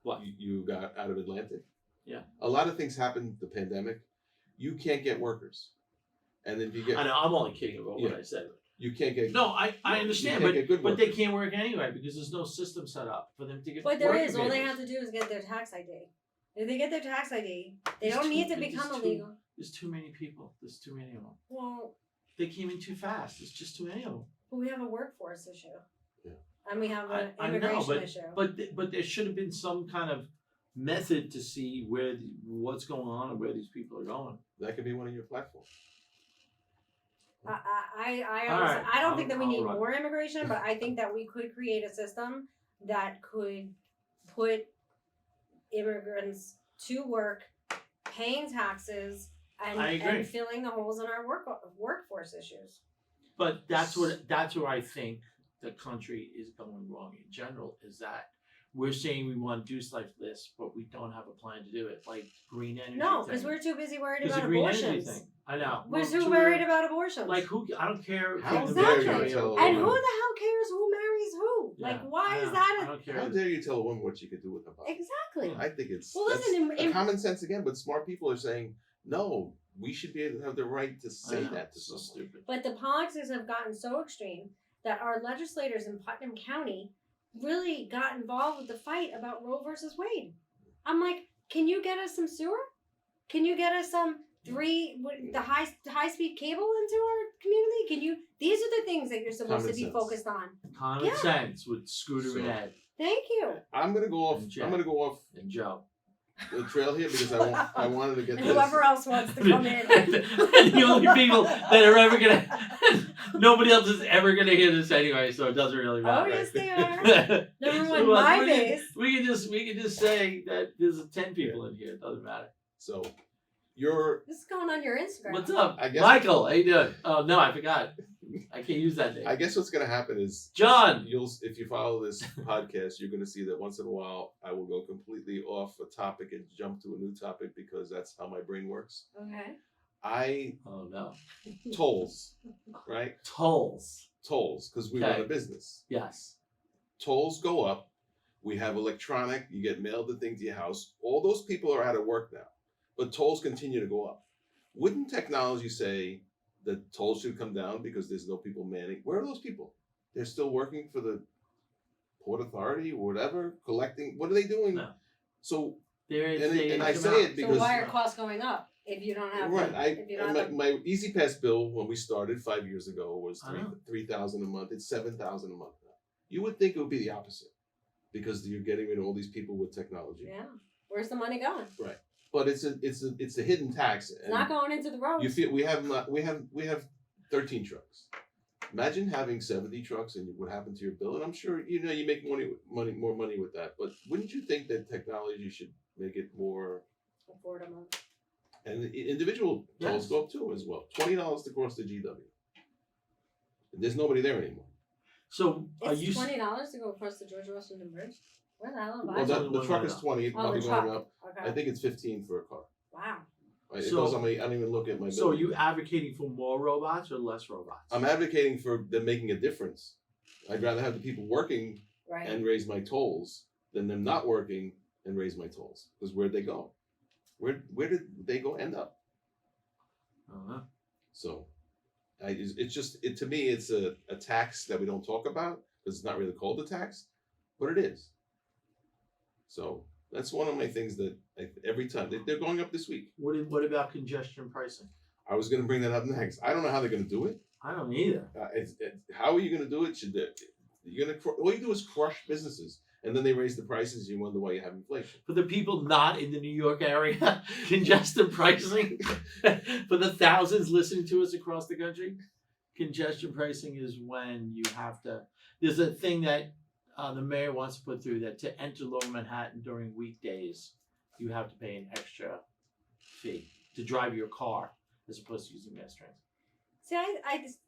Speaker 3: What?
Speaker 4: you got out of Atlantic.
Speaker 3: Yeah.
Speaker 4: A lot of things happened. The pandemic. You can't get workers, and then if you get
Speaker 3: I know. I'm only kidding about what
Speaker 4: Yeah.
Speaker 3: I said.
Speaker 4: you can't get
Speaker 3: No, I
Speaker 4: You
Speaker 3: understand,
Speaker 4: can't get good
Speaker 3: but they
Speaker 4: workers.
Speaker 3: can't work anyway because there's no system set up for them to get.
Speaker 2: But there
Speaker 3: work
Speaker 2: is. All they
Speaker 3: papers.
Speaker 2: have to do is get their tax ID. If they get their tax ID, they
Speaker 3: There's
Speaker 2: don't
Speaker 3: too-
Speaker 2: need to
Speaker 3: there's
Speaker 2: become
Speaker 3: too-
Speaker 2: illegal.
Speaker 3: There's too many people. There's too many of them.
Speaker 2: Well,
Speaker 3: They came in too fast. There's just too many of them.
Speaker 2: we have a workforce issue.
Speaker 4: Yeah.
Speaker 2: And we have an
Speaker 3: I know,
Speaker 2: immigration issue.
Speaker 3: But there should have been some kind of method to see what's going on and where these people are going.
Speaker 4: that could be one of your platforms.
Speaker 2: I
Speaker 3: All
Speaker 2: honestly,
Speaker 3: right,
Speaker 2: I don't think that we
Speaker 3: I'll
Speaker 2: need
Speaker 3: run.
Speaker 2: more immigration, but I think that we could create a system that could put immigrants to work, paying taxes, and,
Speaker 3: I agree.
Speaker 2: and filling the holes in our workforce issues.
Speaker 3: But that's where I think the country is going wrong in general, is that we're saying we want to do stuff like this, but we don't have a plan to do it, like green energy.
Speaker 2: No,
Speaker 3: thing.
Speaker 2: because we're too busy worried
Speaker 3: It's
Speaker 2: about
Speaker 3: a green energy
Speaker 2: abortions.
Speaker 3: thing. I know.
Speaker 2: We're
Speaker 3: Well,
Speaker 2: too worried about abortions.
Speaker 3: Like who? I don't care. if
Speaker 4: How
Speaker 3: you're
Speaker 4: dare you
Speaker 3: vegetarian
Speaker 4: tell
Speaker 3: or-
Speaker 4: a
Speaker 2: and who the
Speaker 4: woman-
Speaker 2: hell cares who marries who?
Speaker 3: Yeah,
Speaker 2: Like, why
Speaker 3: I
Speaker 2: is
Speaker 3: know.
Speaker 2: that?
Speaker 3: I don't care.
Speaker 4: How dare you tell a woman what she could do with her body?
Speaker 2: Exactly.
Speaker 4: I think it's
Speaker 2: Well,
Speaker 4: that's
Speaker 2: listen,
Speaker 4: a common sense again, but smart people are saying no. We should be able to have the right to
Speaker 3: I
Speaker 4: say
Speaker 3: know,
Speaker 4: that to
Speaker 3: it's so
Speaker 4: someone.
Speaker 3: stupid.
Speaker 2: But the politics have gotten so extreme that our legislators in Putnam County really got involved with the fight about Roe versus Wade. I'm like, can you get us some sewer? Can you get us some the high speed cable into our community? Can you? These are the things that you're supposed
Speaker 4: Common
Speaker 2: to be
Speaker 4: sense.
Speaker 2: focused on.
Speaker 3: Common
Speaker 2: Yeah.
Speaker 3: sense with Scooter
Speaker 4: So-
Speaker 3: and Ed
Speaker 2: Thank you.
Speaker 4: I'm gonna go off.
Speaker 3: And Jack.
Speaker 4: I'm gonna go off
Speaker 3: and Joe.
Speaker 4: the trail here because I wanted to get
Speaker 2: And
Speaker 4: this.
Speaker 2: whoever else wants to come in.
Speaker 3: The only people that are ever gonna, nobody else is ever gonna hear this anyway, so it doesn't really
Speaker 2: Oh
Speaker 3: matter.
Speaker 2: yes, they are. Number one,
Speaker 3: Who else?
Speaker 2: my
Speaker 3: we can,
Speaker 2: base.
Speaker 3: we can just say that there's 10 people in here. It doesn't matter.
Speaker 4: So, you're
Speaker 2: This is going on your Instagram.
Speaker 3: What's up,
Speaker 4: I guess-
Speaker 3: Michael? How you doing? Oh no, I forgot. I can't use that name.
Speaker 4: I guess what's gonna happen is
Speaker 3: John.
Speaker 4: if you follow this podcast, you're gonna see that once in a while I will go completely off a topic and jump to a new topic because that's how my brain works.
Speaker 2: Okay.
Speaker 4: I
Speaker 3: Oh no.
Speaker 4: tolls, right?
Speaker 3: Tolls.
Speaker 4: Tolls, because we
Speaker 3: Okay.
Speaker 4: run a business.
Speaker 3: Yes.
Speaker 4: Tolls go up. We have electronic. You get mailed the thing to your house. All those people are out of work now, but tolls continue to go up. Wouldn't technology say that tolls should come down because there's no people manning? Where are those people? They're still working for the Port Authority or whatever, collecting. What are they doing?
Speaker 3: No.
Speaker 4: So
Speaker 3: There is.
Speaker 4: And I say it because
Speaker 2: So why are costs going up if you don't have?
Speaker 4: right,
Speaker 2: If you don't have
Speaker 4: my Easy Pass bill when we started 5 years ago was
Speaker 3: I know.
Speaker 4: $3,000 a month. It's $7,000 a month now. You would think it would be the opposite because you're getting rid of all these people with technology.
Speaker 2: yeah. Where's the money going?
Speaker 4: But it's a hidden tax.
Speaker 2: It's not going into the roads.
Speaker 4: You feel we have 13 trucks. Imagine having 70 trucks and what happened to your bill. And I'm sure you make more money with that. But wouldn't you think that technology should make it more?
Speaker 2: Affordable.
Speaker 4: And the individual tolls
Speaker 3: Yes.
Speaker 4: go up too as well. $20 to cross the GW. There's nobody there anymore.
Speaker 3: So are
Speaker 2: It's
Speaker 3: you?
Speaker 2: $20 to go across the George Washington Bridge. Where the hell am I?
Speaker 4: Well,
Speaker 3: That's
Speaker 4: the truck is 20. It's
Speaker 2: Oh,
Speaker 4: probably
Speaker 2: the
Speaker 4: going
Speaker 2: truck.
Speaker 4: up.
Speaker 2: Okay.
Speaker 4: I think it's 15 for a car.
Speaker 2: Wow.
Speaker 4: Right?
Speaker 3: So-
Speaker 4: It goes on my. I don't even look at my bill.
Speaker 3: So are you advocating for more robots or less robots?
Speaker 4: I'm advocating for them making a difference. I'd rather have the people working
Speaker 2: Right.
Speaker 4: and raise my tolls than them not working and raise my tolls. Because where'd they go? Where did they go end up?
Speaker 3: I don't know.
Speaker 4: So, it's just to me it's a tax that we don't talk about because it's not really called a tax, but it is. So that's one of my things that every time they're going up this week.
Speaker 3: What about congestion pricing?
Speaker 4: I was going to bring that up next. I don't know how they're going to do it.
Speaker 3: I don't either.
Speaker 4: How are you going to do it? All you do is crush businesses, and then they raise the prices. You wonder why you have inflation.
Speaker 3: For the people not in the New York area, congestion pricing, for the thousands listening to us across the country, congestion pricing is when you have to. There's a thing that the mayor wants to put through that to enter Lower Manhattan during weekdays, you have to pay an extra fee to drive your car as opposed to using mass transit.
Speaker 2: See,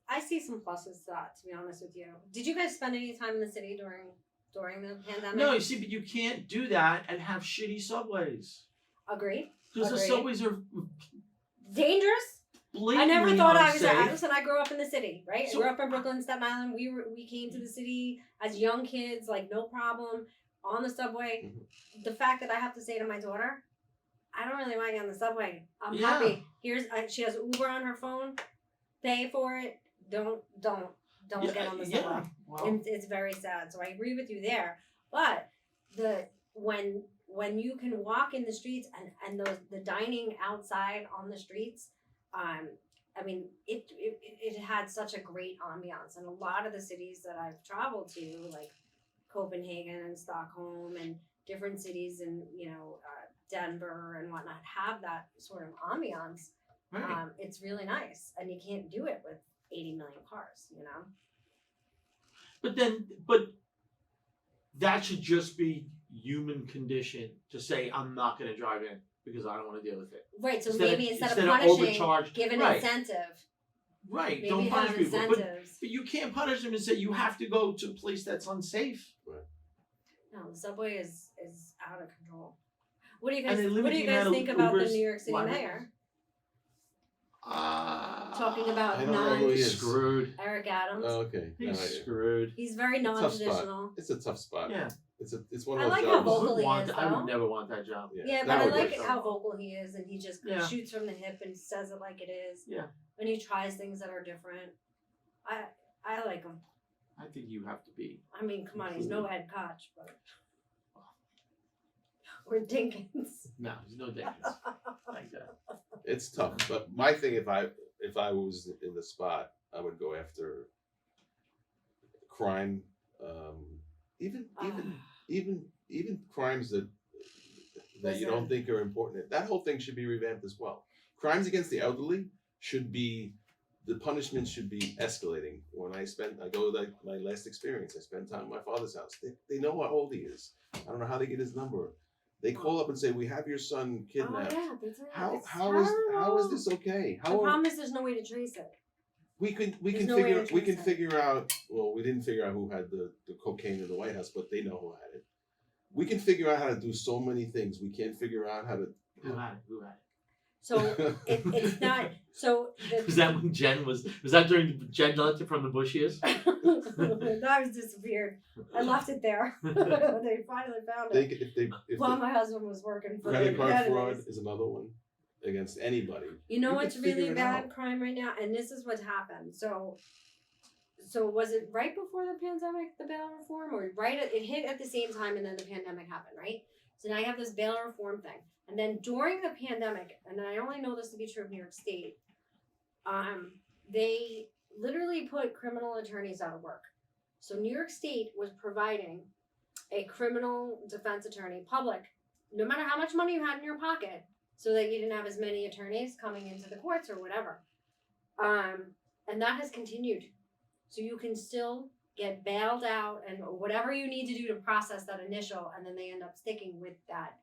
Speaker 2: I see some pluses to that, to be honest with you. Did you guys spend any time in the city during the pandemic?
Speaker 3: No, you see, but you can't do that and have shitty subways
Speaker 2: Agreed.
Speaker 3: because the
Speaker 2: Agreed.
Speaker 3: subways are
Speaker 2: Dangerous. I
Speaker 3: blatantly
Speaker 2: never thought I was.
Speaker 3: unsafe.
Speaker 2: Listen, I grew up in the city, right?
Speaker 3: So-
Speaker 2: I grew up in Brooklyn, Staten Island. We came to the city as young kids, like no problem, on the subway.
Speaker 3: Mm-hmm.
Speaker 2: The fact that I have to say to my daughter, I don't really want you on the subway. I'm
Speaker 3: Yeah.
Speaker 2: happy. She has Uber on her phone. Pay for it. Don't get on the subway.
Speaker 3: Yeah. Well,
Speaker 2: And it's very sad. So I agree with you there. But when you can walk in the streets and the dining outside on the streets, I mean it had such a great ambiance. And a lot of the cities that I've traveled to, like Copenhagen and Stockholm and different cities in Denver and whatnot, have that sort of ambiance.
Speaker 3: right.
Speaker 2: It's really nice, and you can't do it with 80 million cars.
Speaker 3: But that should just be human condition to say I'm not going to drive in because I don't want to deal with it.
Speaker 2: Right, so
Speaker 3: Instead
Speaker 2: maybe
Speaker 3: of-
Speaker 2: instead of
Speaker 3: instead of
Speaker 2: punishing,
Speaker 3: overcharge-
Speaker 2: give an
Speaker 3: right.
Speaker 2: incentive.
Speaker 3: Right.
Speaker 2: Maybe
Speaker 3: Don't punish
Speaker 2: have
Speaker 3: people.
Speaker 2: incentives.
Speaker 3: But you can't punish them and say you have to go to a place that's unsafe.
Speaker 2: No, the subway is out of control. What do you
Speaker 3: And
Speaker 2: guys
Speaker 3: they limit
Speaker 2: What do
Speaker 3: the
Speaker 2: you guys
Speaker 3: amount of
Speaker 2: think about the
Speaker 3: Ubers,
Speaker 2: New York City
Speaker 3: Lyman.
Speaker 2: mayor talking
Speaker 4: I
Speaker 2: about
Speaker 4: don't know who he is.
Speaker 3: Screwed.
Speaker 2: Eric Adams?
Speaker 4: Oh, okay.
Speaker 3: He's
Speaker 4: No idea.
Speaker 3: screwed.
Speaker 2: He's very
Speaker 4: It's a tough
Speaker 2: non-traditional.
Speaker 4: spot. It's a tough spot.
Speaker 3: Yeah.
Speaker 4: It's one
Speaker 2: I
Speaker 4: of those
Speaker 2: like how
Speaker 4: jobs.
Speaker 2: vocal he
Speaker 3: want,
Speaker 2: is,
Speaker 3: I
Speaker 2: though.
Speaker 3: would never want that job.
Speaker 2: Yeah, but
Speaker 4: that
Speaker 2: I
Speaker 4: would
Speaker 2: like
Speaker 4: work.
Speaker 2: how vocal he is, and he just
Speaker 3: Yeah.
Speaker 2: shoots from the hip and says it like it is.
Speaker 3: Yeah.
Speaker 2: And he tries things that are different. I like him.
Speaker 3: I think you have to be.
Speaker 2: I mean, come on, he's no Ed Koch, but or Dinkins.
Speaker 3: No, there's no Dickens like that.
Speaker 4: It's tough, but my thing, if I was in the spot, I would go after crime, even crimes that you don't
Speaker 2: Listen.
Speaker 4: think are important. That whole thing should be revamped as well. Crimes against the elderly should be, the punishment should be escalating. When I go like my last experience, I spent time at my father's house. They know how old he is. I don't know how they get his number. They call up and say, "We have your son kidnapped."
Speaker 2: Oh yeah, that's it.
Speaker 4: How
Speaker 2: It's
Speaker 4: how is
Speaker 2: terrible.
Speaker 4: this okay?
Speaker 2: The
Speaker 4: How
Speaker 2: problem is there's no way to trace it.
Speaker 4: we can
Speaker 2: There's no way to trace it.
Speaker 4: figure out. Well, we didn't figure out who had the cocaine in the White House, but they know who had it. We can figure out how to do so many things. We can't figure out how to.
Speaker 3: Who had it? Who had
Speaker 2: So it's not. So
Speaker 3: it? Was that when Jen was that during Jen left it from the Bush years?
Speaker 2: that was disappeared. I left it there. They finally found it.
Speaker 4: if
Speaker 2: While my husband was working for
Speaker 4: credit
Speaker 2: the
Speaker 4: card
Speaker 2: Kennedys.
Speaker 4: fraud is another one against anybody.
Speaker 2: You know
Speaker 4: We
Speaker 2: what's
Speaker 4: could figure
Speaker 2: really
Speaker 4: it
Speaker 2: bad
Speaker 4: out.
Speaker 2: crime right now, and this is what's happened. So was it right before the pandemic, the bail reform, or it hit at the same time, and then the pandemic happened, right? So now you have this bail reform thing, and then during the pandemic, and I only know this to be true of New York State, they literally put criminal attorneys out of work. So New York State was providing a criminal defense attorney, public, no matter how much money you had in your pocket, so that you didn't have as many attorneys coming into the courts or whatever. And that has continued. So you can still get bailed out and whatever you need to do to process that initial, and then they end up sticking with that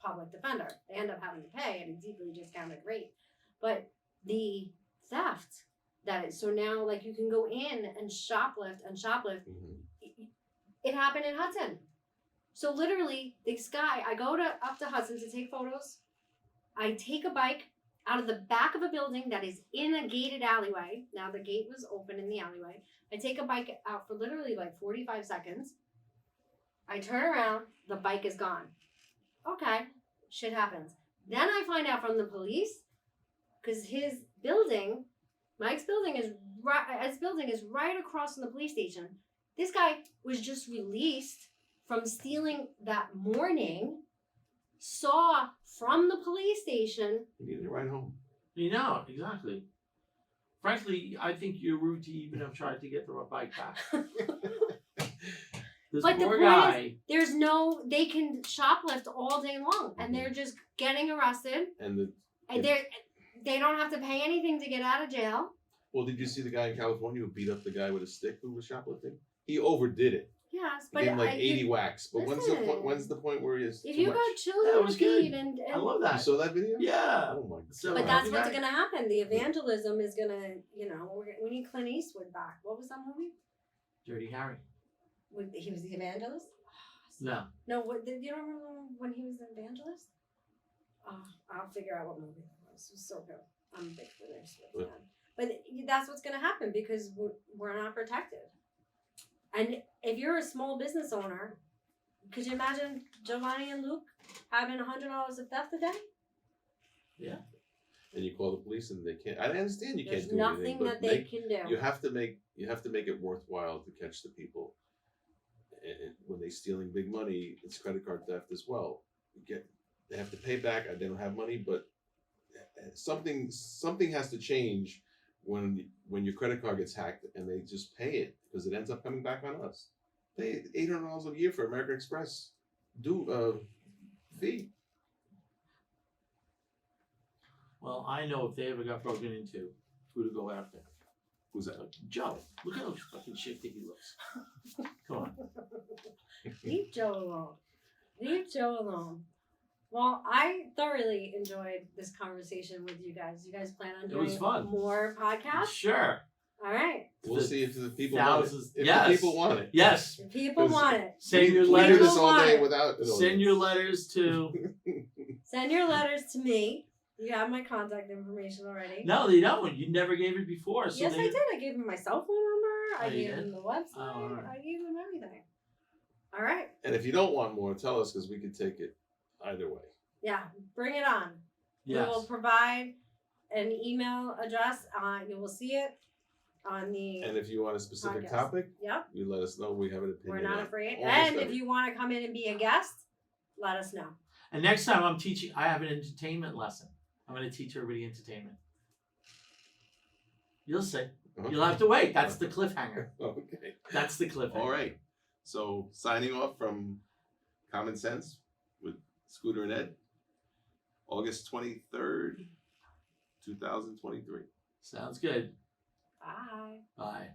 Speaker 2: public defender. They end up having to pay at a deeply discounted rate. But the theft so now like you can go in and shoplift.
Speaker 4: Mhm.
Speaker 2: It happened in Hudson. So literally, this guy, I go up to Hudson to take photos. I take a bike out of the back of a building that is in a gated alleyway. Now the gate was open in the alleyway. I take a bike out for literally like 45 seconds. I turn around, the bike is gone. Okay, shit happens. Then I find out from the police, because Mike's building is right across from the police station. This guy was just released from stealing that morning, saw from the police station.
Speaker 4: You need to ride home.
Speaker 3: You know, exactly. Frankly, I think you're rude to even have tried to get the bike back. This
Speaker 2: But the
Speaker 3: poor
Speaker 2: point
Speaker 3: guy.
Speaker 2: they can shoplift all day long, and they're just getting arrested,
Speaker 4: And
Speaker 2: and they don't have to pay anything to get out of jail.
Speaker 4: well, did you see the guy in California who beat up the guy with a stick who was shoplifting? He overdid it.
Speaker 2: Yes,
Speaker 4: He
Speaker 2: but
Speaker 4: gave him like 80 whacks. But
Speaker 2: listen.
Speaker 4: when's the point where he is
Speaker 2: if
Speaker 4: too
Speaker 2: you
Speaker 4: much?
Speaker 2: got children
Speaker 3: That
Speaker 2: to
Speaker 3: was good.
Speaker 2: feed and
Speaker 3: I love
Speaker 4: You
Speaker 3: that.
Speaker 4: saw that video?
Speaker 3: Yeah.
Speaker 4: Oh my god.
Speaker 3: So-
Speaker 2: but that's
Speaker 3: Yeah.
Speaker 2: what's gonna happen. The evangelism is gonna, we need Clint Eastwood back. What was that movie?
Speaker 3: Dirty Harry.
Speaker 2: He was the evangelist.
Speaker 3: No.
Speaker 2: No, you don't remember when he was the evangelist? Oh, I'll figure out what movie it was. It was so good. I'm a big Clint Eastwood fan. But that's what's going to happen because we're not protected. And if you're a small business owner, could you imagine Giovanni and Luke having $100 of theft a day?
Speaker 3: Yeah.
Speaker 4: And you call the police and they can't. I understand you
Speaker 2: There's
Speaker 4: can't do
Speaker 2: nothing
Speaker 4: anything,
Speaker 2: that
Speaker 4: but
Speaker 2: they can do.
Speaker 4: you have to make it worthwhile to catch the people. And when they're stealing big money, it's credit card theft as well. They have to pay back. They don't have money, but something has to change when your credit card gets hacked and they just pay it because it ends up coming back on us. Pay $800 a year for American Express fee.
Speaker 3: Well, I know if they ever got broken into, who to go after.
Speaker 4: Who's that?
Speaker 3: Joe. Look how fucking shifty he looks. Come on.
Speaker 2: Leave Joe alone. Leave Joe alone. Well, I thoroughly enjoyed this conversation with you guys. You guys plan on
Speaker 3: It was
Speaker 2: doing
Speaker 3: fun.
Speaker 2: more podcasts?
Speaker 3: Sure.
Speaker 2: All right.
Speaker 4: We'll
Speaker 3: The
Speaker 4: see if the people
Speaker 3: thousands-
Speaker 4: want it. If
Speaker 3: yes.
Speaker 4: the people want it.
Speaker 3: Yes.
Speaker 2: If people want it,
Speaker 3: Send your
Speaker 4: We do
Speaker 3: letters.
Speaker 4: this all day
Speaker 2: want it.
Speaker 4: without an
Speaker 3: Send your
Speaker 4: audience.
Speaker 3: letters to.
Speaker 2: send your letters to me. You have my contact information already.
Speaker 3: No, they don't. You never gave it before. So
Speaker 2: Yes,
Speaker 3: they,
Speaker 2: I did. I gave him my cell phone number. I
Speaker 3: Oh, you
Speaker 2: gave
Speaker 3: did?
Speaker 2: him the website.
Speaker 3: Oh, all right.
Speaker 2: I gave him everything. All right.
Speaker 4: And if you don't want more, tell us because we could take it either way.
Speaker 2: Yeah, bring it on.
Speaker 3: Yes.
Speaker 2: We will provide an email address. You will see it on the.
Speaker 4: And if you want a specific
Speaker 2: Podcast.
Speaker 4: topic,
Speaker 2: Yep,
Speaker 4: you let us know. We have an opinion.
Speaker 2: we're not
Speaker 4: on
Speaker 2: afraid.
Speaker 4: almost
Speaker 2: And if
Speaker 4: everything.
Speaker 2: you want to come in and be a guest, let us know.
Speaker 3: And next time I'm teaching, I have an entertainment lesson. I'm going to teach everybody entertainment. You'll see. You'll have to wait. That's the cliffhanger.
Speaker 4: Okay.
Speaker 3: That's the cliffhanger.
Speaker 4: All right. So signing off from Common Sense with Scooter and Ed, August 23rd, 2023.
Speaker 3: Sounds good.
Speaker 2: Bye.
Speaker 3: Bye.